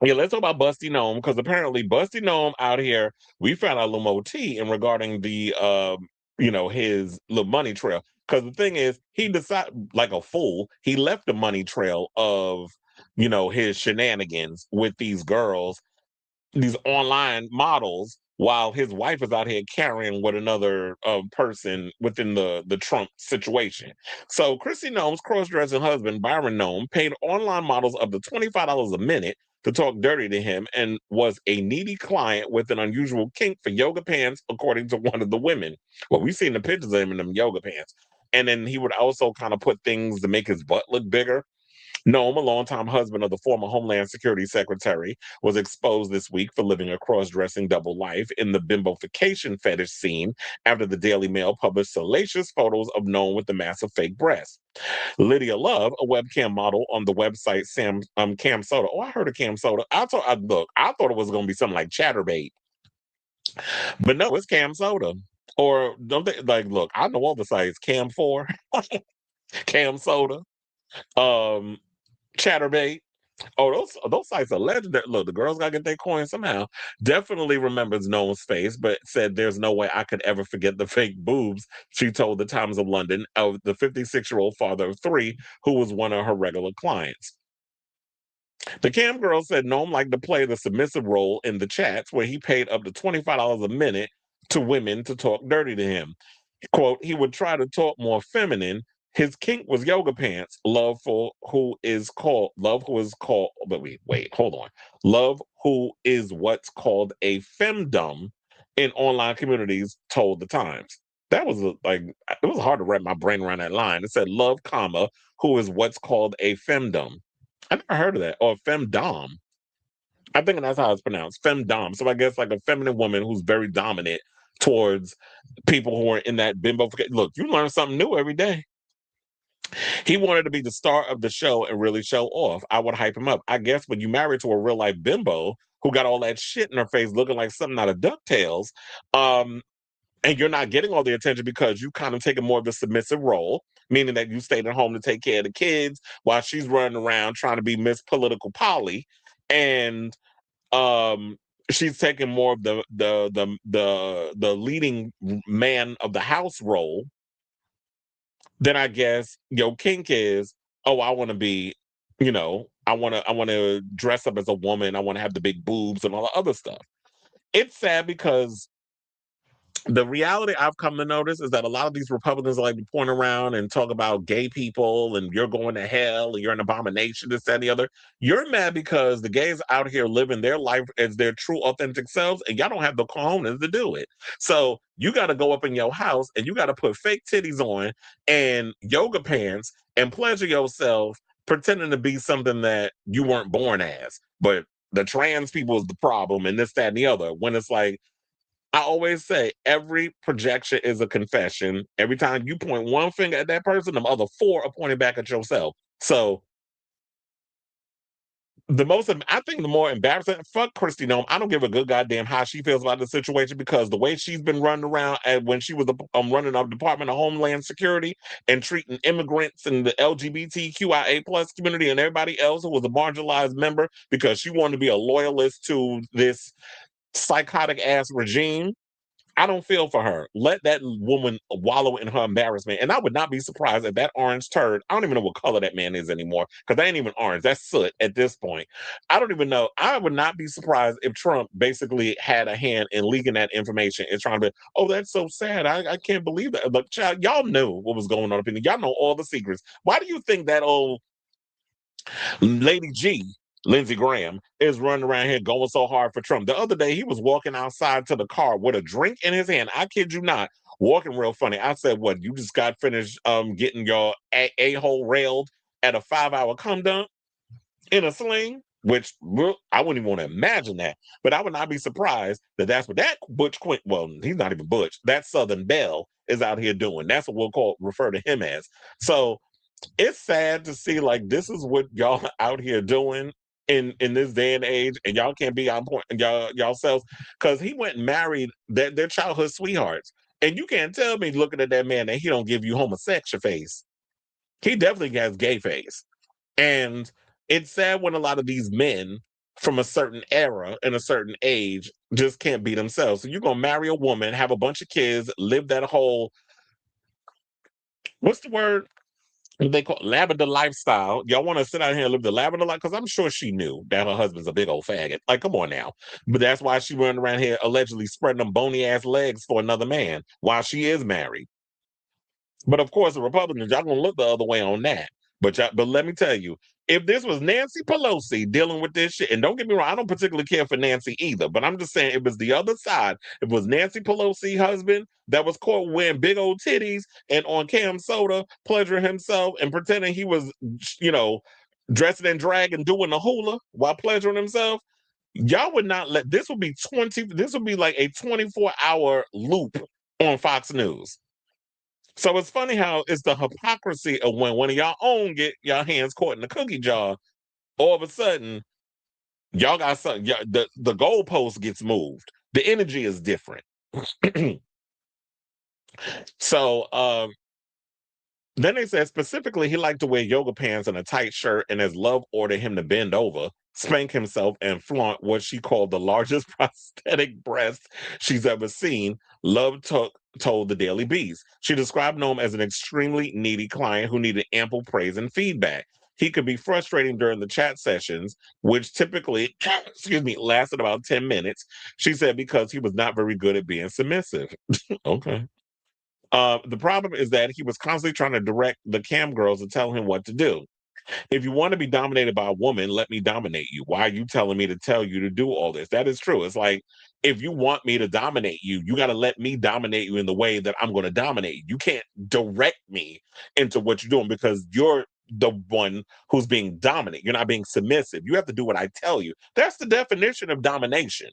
Yeah, let's talk about Busty Gnome because apparently Busty Gnome out here, we found out a little more tea in regarding the his little money trail. Because the thing is, he decided like a fool, he left the money trail of his shenanigans with these girls, these online models, while his wife is out here carrying with another person within the Trump situation. So Kristi Noem's cross-dressing husband Byron Nome paid online models up to $25 a minute to talk dirty to him and was a needy client with an unusual kink for yoga pants, according to one of the women. Well, we've seen the pictures of him in them yoga pants. And then he would also kind of put things to make his butt look bigger. Noem, a longtime husband of the former Homeland Security Secretary, was exposed this week for living a cross dressing double life in the bimbofication fetish scene after the Daily Mail published salacious photos of Noem with the massive fake breasts. Lydia Love, a webcam model on the website Cam Soda. Oh, I heard of Cam Soda. I thought it was going to be something like Chatterbait, but no, it's Cam Soda. Or don't they like? Look, I know all the sites. Cam 4, Cam Soda, um, Chatterbait. Oh, those sites are legendary. Look, the girls gotta get their coin somehow. Definitely remembers Noam's face, but said there's no way I could ever forget the fake boobs. She told the Times of London of the 56-year-old father of three, who was one of her regular clients. The cam girl said Noam liked to play the submissive role in the chats, where he paid up to $25 a minute to women to talk dirty to him. Quote, he would try to talk more feminine. His kink was yoga pants. Love who is called, but wait, hold on. Love who is what's called a femdom in online communities told the Times. That was like, it was hard to wrap my brain around that line. It said love, comma, who is what's called a femdom. I never heard of that. Or femdom. I think that's how it's pronounced. Femdom. So I guess like a feminine woman who's very dominant towards people who are in that bimbo. Look, you learn something new every day. He wanted to be the star of the show and really show off. I would hype him up. I guess when you married to a real life bimbo who got all that shit in her face looking like something out of DuckTales, um, and you're not getting all the attention because you kind of taking more of the submissive role, meaning that you stayed at home to take care of the kids while she's running around trying to be Miss Political Polly, and um she's taking more of the leading man of the house role. Then I guess your kink is, oh, I want to be, I want to dress up as a woman. I want to have the big boobs and all the other stuff. It's sad because the reality I've come to notice is that a lot of these Republicans like to point around and talk about gay people and you're going to hell and you're an abomination, this, that, and the other. You're mad because the gays out here living their life as their true, authentic selves, and y'all don't have the cojones to do it. So you got to go up in your house and you got to put fake titties on and yoga pants and pleasure yourself pretending to be something that you weren't born as. But the trans people is the problem and this, that, and the other. When it's like, I always say every projection is a confession. Every time you point one finger at that person, the other four are pointing back at yourself. So I think the more embarrassing, fuck Kristi Noem. I don't give a good goddamn how she feels about the situation because the way she's been running around and when she was running our Department of Homeland Security and treating immigrants and the LGBTQIA plus community and everybody else who was a marginalized member because she wanted to be a loyalist to this psychotic ass regime. I don't feel for her. Let that woman wallow in her embarrassment. And I would not be surprised if that orange turd, I don't even know what color that man is anymore, because that ain't even orange. That's soot at this point. I don't even know. I would not be surprised if Trump basically had a hand in leaking that information and trying to be, oh, that's so sad. I can't believe that. But child, y'all knew what was going on up in there. Y'all know all the secrets. Why do you think that old Lady G, Lindsey Graham, is running around here going so hard for Trump? The other day, he was walking outside to the car with a drink in his hand. I kid you not, walking real funny. I said, "What? You just got finished getting your a-hole railed at a 5-hour come dump in a sling?" Which I wouldn't even want to imagine that, but I would not be surprised that that's what that Butch Quint. Well, he's not even Butch. That Southern Belle is out here doing. That's what we'll refer to him as. So it's sad to see like this is what y'all out here doing in this day and age, and y'all can't be on point y'all selves because he went and married their childhood sweethearts, and you can't tell me looking at that man that he don't give you homosexual face. He definitely has gay face, and it's sad when a lot of these men from a certain era and a certain age just can't be themselves. So you're gonna marry a woman, have a bunch of kids, live that whole, what's the word? They call lavender lifestyle. Y'all want to sit out here and live the lavender life? Because I'm sure she knew that her husband's a big old faggot. Like, come on now. But that's why she running around here allegedly spreading them bony ass legs for another man while she is married. But of course, the Republicans, y'all gonna look the other way on that. But let me tell you, if this was Nancy Pelosi dealing with this shit, and don't get me wrong, I don't particularly care for Nancy either, but I'm just saying it was the other side. It was Nancy Pelosi husband that was caught wearing big old titties and on Cam Soda, pleasuring himself and pretending he was, you know, dressing in drag and doing the hula while pleasuring himself. Y'all would not let this would be 20, this would be like a 24-hour loop on Fox News. So it's funny how it's the hypocrisy of when one of y'all own get y'all hands caught in the cookie jar, all of a sudden y'all got something. The goalpost gets moved. The energy is different. So then they said specifically he liked to wear yoga pants and a tight shirt, and his love ordered him to bend over, spank himself, and flaunt what she called the largest prosthetic breast she's ever seen. Told the Daily Beast. She described Noam as an extremely needy client who needed ample praise and feedback. He could be frustrating during the chat sessions, which typically, excuse me, lasted about 10 minutes. She said because he was not very good at being submissive. Okay. The problem is that he was constantly trying to direct the cam girls to tell him what to do. If you want to be dominated by a woman, let me dominate you. Why are you telling me to tell you to do all this? That is true. It's like, if you want me to dominate you, you got to let me dominate you in the way that I'm going to dominate you. You can't direct me into what you're doing because you're the one who's being dominant. You're not being submissive. You have to do what I tell you. That's the definition of domination.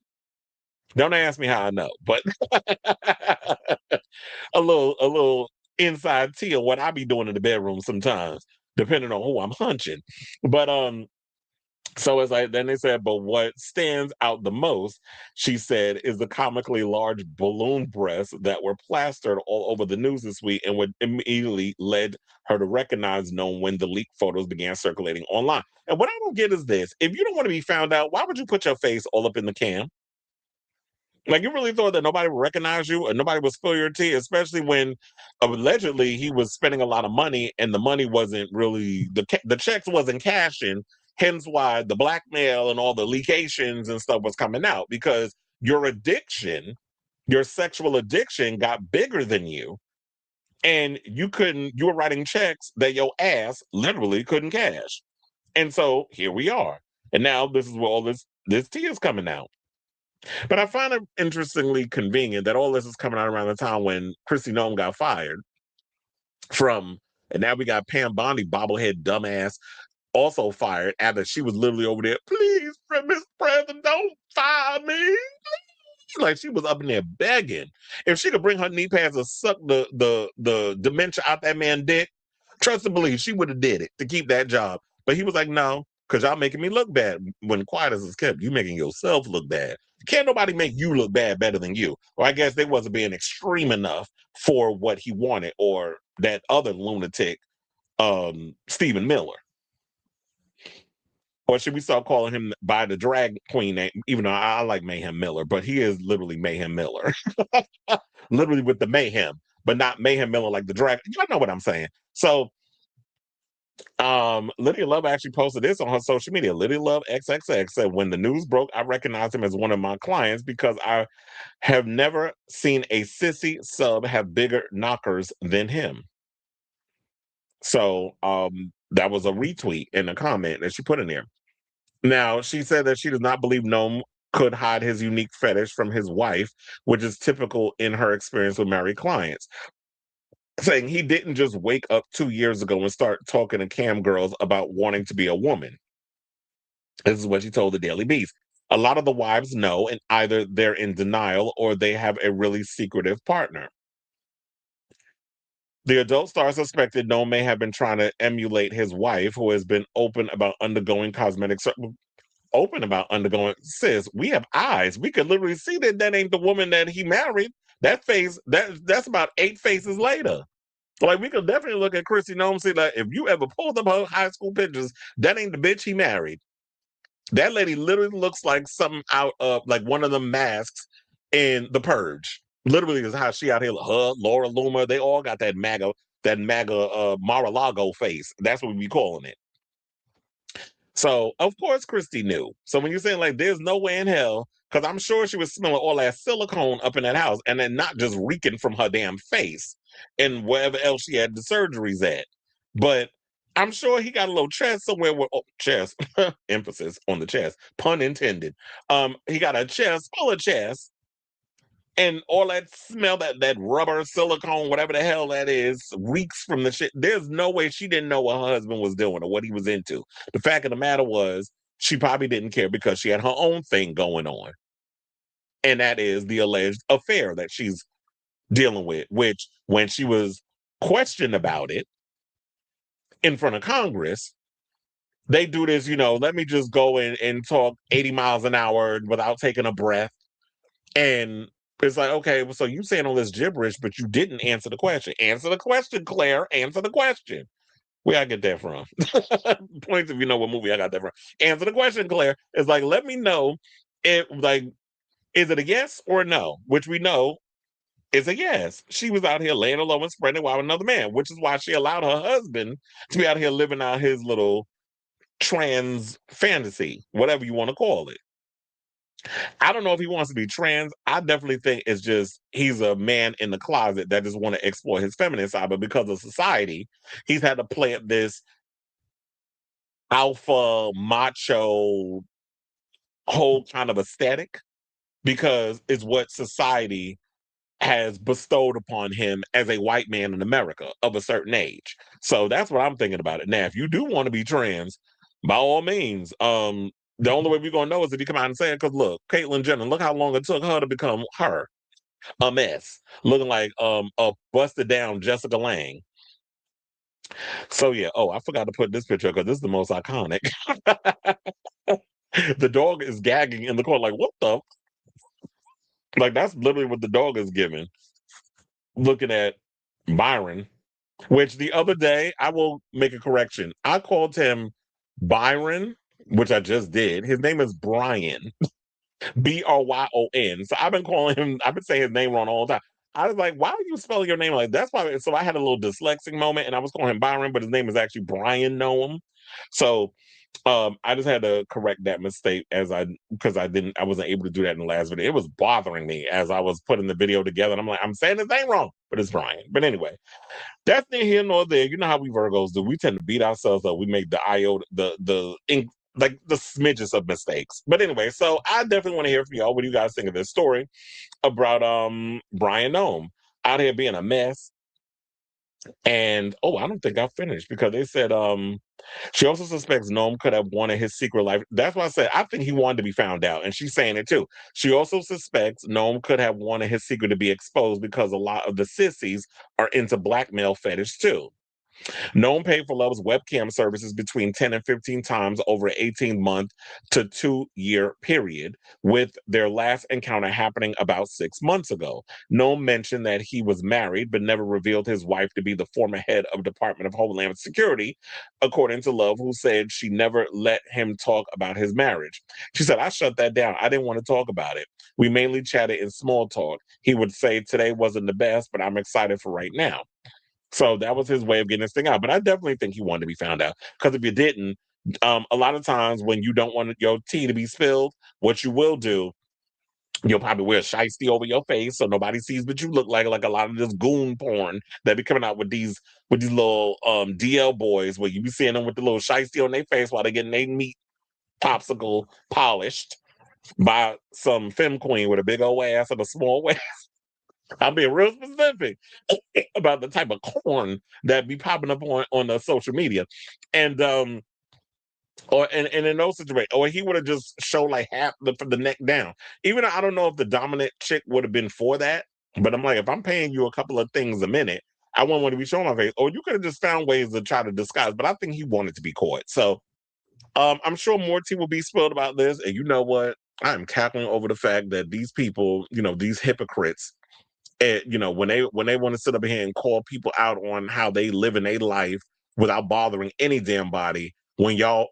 Don't ask me how I know, but a little inside tea of what I be doing in the bedroom sometimes, depending on who I'm hunching. But so it's like then they said, but what stands out the most, she said, is the comically large balloon breasts that were plastered all over the news this week and what immediately led her to recognize Noam when the leaked photos began circulating online. And what I don't get is this: if you don't want to be found out, why would you put your face all up in the cam? Like, you really thought that nobody would recognize you and nobody would spill your tea, especially when allegedly he was spending a lot of money and the money wasn't really the checks wasn't cashing. Hence why the blackmail and all the leakations and stuff was coming out because your addiction, your sexual addiction, got bigger than you, and you were writing checks that your ass literally couldn't cash. And so here we are, and now this is where all this tea is coming out. But I find it interestingly convenient that all this is coming out around the time when Kristi Noem got fired from, and now we got Pam Bondi, bobblehead dumbass, also fired after she was literally over there. Please, Mr. President, don't fire me. Like, she was up in there begging. If she could bring her knee pads and suck the dementia out that man's dick, trust and believe she would have did it to keep that job. But he was like, no, because y'all making me look bad. When quiet as is kept, you making yourself look bad. Can't nobody make you look bad better than you. Or I guess they wasn't being extreme enough for what he wanted, or that other lunatic, Stephen Miller. Or should we start calling him by the drag queen name? Even though I like Mayhem Miller, but he is literally Mayhem Miller. Literally with the mayhem, but not Mayhem Miller like the drag. You know what I'm saying? So Lydia Love actually posted this on her social media. Lydia Love XXX said, when the news broke, I recognized him as one of my clients because I have never seen a sissy sub have bigger knockers than him. So that was a retweet in a comment that she put in there. Now, she said that she does not believe Noam could hide his unique fetish from his wife, which is typical in her experience with married clients, saying he didn't just wake up 2 years ago and start talking to cam girls about wanting to be a woman. This is what she told the Daily Beast. A lot of the wives know, and either they're in denial or they have a really secretive partner. The adult star suspected Noam may have been trying to emulate his wife, who has been open about undergoing cosmetic sis, we have eyes. We could literally see that ain't the woman that he married. That face, that's about 8 faces later. Like, we could definitely look at Kristi Noem and see that if you ever pulled up her high school pictures, that ain't the bitch he married. That lady literally looks like something out of like one of the masks in The Purge. Literally is how she out here. Her, Laura Loomer, they all got that MAGA Mar-a-Lago face. That's what we be calling it. So of course Kristi knew. So when you're saying like there's no way in hell, because I'm sure she was smelling all that silicone up in that house, and then not just reeking from her damn face and wherever else she had the surgeries at. But I'm sure he got a little chest somewhere with chest, emphasis on the chest, pun intended. He got a chest full of chest and all that smell, that rubber silicone, whatever the hell that is, reeks from the shit. There's no way she didn't know what her husband was doing or what he was into. The fact of the matter was, she probably didn't care because she had her own thing going on, and that is the alleged affair that she's dealing with. Which, when she was questioned about it in front of Congress, they do this, let me just go in and talk 80 miles an hour without taking a breath. And it's like, okay, well, so you saying all this gibberish, but you didn't answer the question. Answer the question, Claire. Answer the question. Where I get that from? Points if you know what movie I got that from. Answer the question, Claire. It's like, let me know if like, is it a yes or a no? Which we know is a yes. She was out here laying alone and spreading while another man, which is why she allowed her husband to be out here living out his little trans fantasy, whatever you want to call it. I don't know if he wants to be trans. I definitely think it's just he's a man in the closet that just want to explore his feminine side, but because of society, he's had to play up this alpha macho whole kind of aesthetic because it's what society has bestowed upon him as a white man in America of a certain age. So that's what I'm thinking about it. Now, if you do want to be trans, by all means, the only way we're gonna know is if you come out and say it. Because look, Caitlyn Jenner, look how long it took her to become her, a mess, looking like a busted down Jessica Lange. So yeah. Oh, I forgot to put this picture because this is the most iconic. The dog is gagging in the corner, like what the? Like that's literally what the dog is giving. Looking at Byron. Which the other day, I will make a correction. I called him Byron, which I just did. His name is Brian, Bryon. So I've been saying his name wrong all the time. I was like, why are you spelling your name like that's why? So I had a little dyslexic moment and I was calling him Byron, but his name is actually Brian Noem. So I just had to correct that mistake because I wasn't able to do that in the last video. It was bothering me as I was putting the video together. And I'm like, I'm saying his name wrong, but it's Brian. But anyway, that's neither here nor there. You know how we Virgos do. We tend to beat ourselves up. We make the iota, like the smidges of mistakes. But anyway, so I definitely want to hear from y'all. What do you guys think of this story about Brian Noem out here being a mess? And I don't think I finished because they said she also suspects Noam could have wanted his secret life. That's why I said I think he wanted to be found out, and she's saying it too. She also suspects Noam could have wanted his secret to be exposed because a lot of the sissies are into blackmail fetish too. Known paid for Love's webcam services between 10 and 15 times over an 18-month to 2-year period, with their last encounter happening about 6 months ago. Known mentioned that he was married, but never revealed his wife to be the former head of Department of Homeland Security, according to Love, who said she never let him talk about his marriage. She said, I shut that down. I didn't want to talk about it. We mainly chatted in small talk. He would say, today wasn't the best, but I'm excited for right now. So that was his way of getting this thing out. But I definitely think he wanted to be found out. Because if you didn't, a lot of times when you don't want your tea to be spilled, what you will do, you'll probably wear a shiesty over your face so nobody sees what you look like a lot of this goon porn that be coming out with these little DL boys where you be seeing them with the little shiesty on their face while they're getting their meat popsicle polished by some femme queen with a big old ass and a small waist. I'm being real specific about the type of corn that be popping up on the social media. And and in those situations, or he would have just showed like half from the neck down. Even though I don't know if the dominant chick would have been for that, but I'm like, if I'm paying you a couple of things a minute, I wouldn't want to be showing my face. Or you could have just found ways to try to disguise, but I think he wanted to be caught. So I'm sure more tea will be spilled about this. And you know what? I'm cackling over the fact that these people, these hypocrites, and when they want to sit up here and call people out on how they live in their life without bothering any damn body, when y'all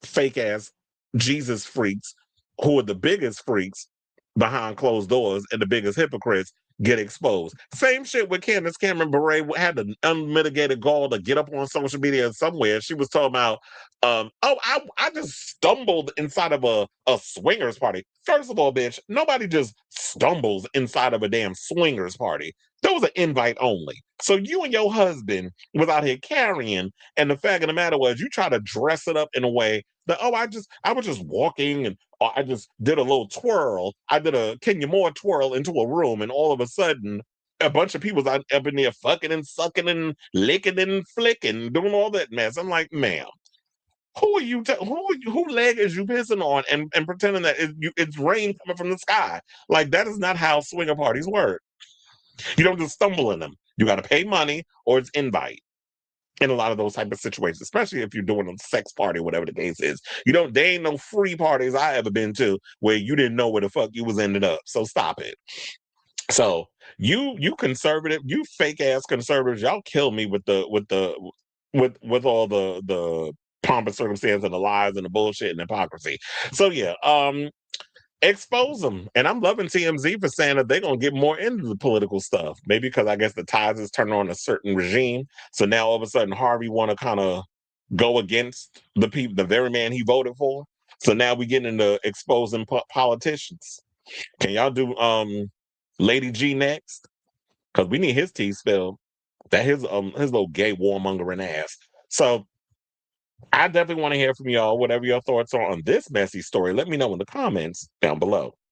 fake ass Jesus freaks, who are the biggest freaks behind closed doors and the biggest hypocrites, get exposed. Same shit with Candace Cameron Bure had the unmitigated gall to get up on social media somewhere. She was talking about, I just stumbled inside of a swingers party. First of all, bitch, nobody just stumbles inside of a damn swingers party. That was an invite only. So you and your husband was out here carrying, and the fact of the matter was you try to dress it up in a way that, I was just walking and I just did a little twirl. I did a Kenya Moore twirl into a room, and all of a sudden, a bunch of people was up in there fucking and sucking and licking and flicking, doing all that mess. I'm like, ma'am, who are you? Who leg is you pissing on and pretending that it's rain coming from the sky? Like that is not how swinger parties work. You don't just stumble in them. You got to pay money or it's invite in a lot of those type of situations, especially if you're doing a sex party, whatever the case is. They ain't no free parties I ever been to where you didn't know where the fuck you was ended up. So stop it. So you conservative, you fake ass conservatives, y'all kill me with all the pomp and circumstance and the lies and the bullshit and hypocrisy. So yeah, expose them. And I'm loving TMZ for saying that they're gonna get more into the political stuff. Maybe because I guess the tides is turning on a certain regime. So now all of a sudden Harvey want to kind of go against the people, the very man he voted for. So now we get into exposing politicians. Can y'all do Lady G next? Because we need his tea spilled. That his little gay warmongering ass. So I definitely want to hear from y'all. Whatever your thoughts are on this messy story, let me know in the comments down below.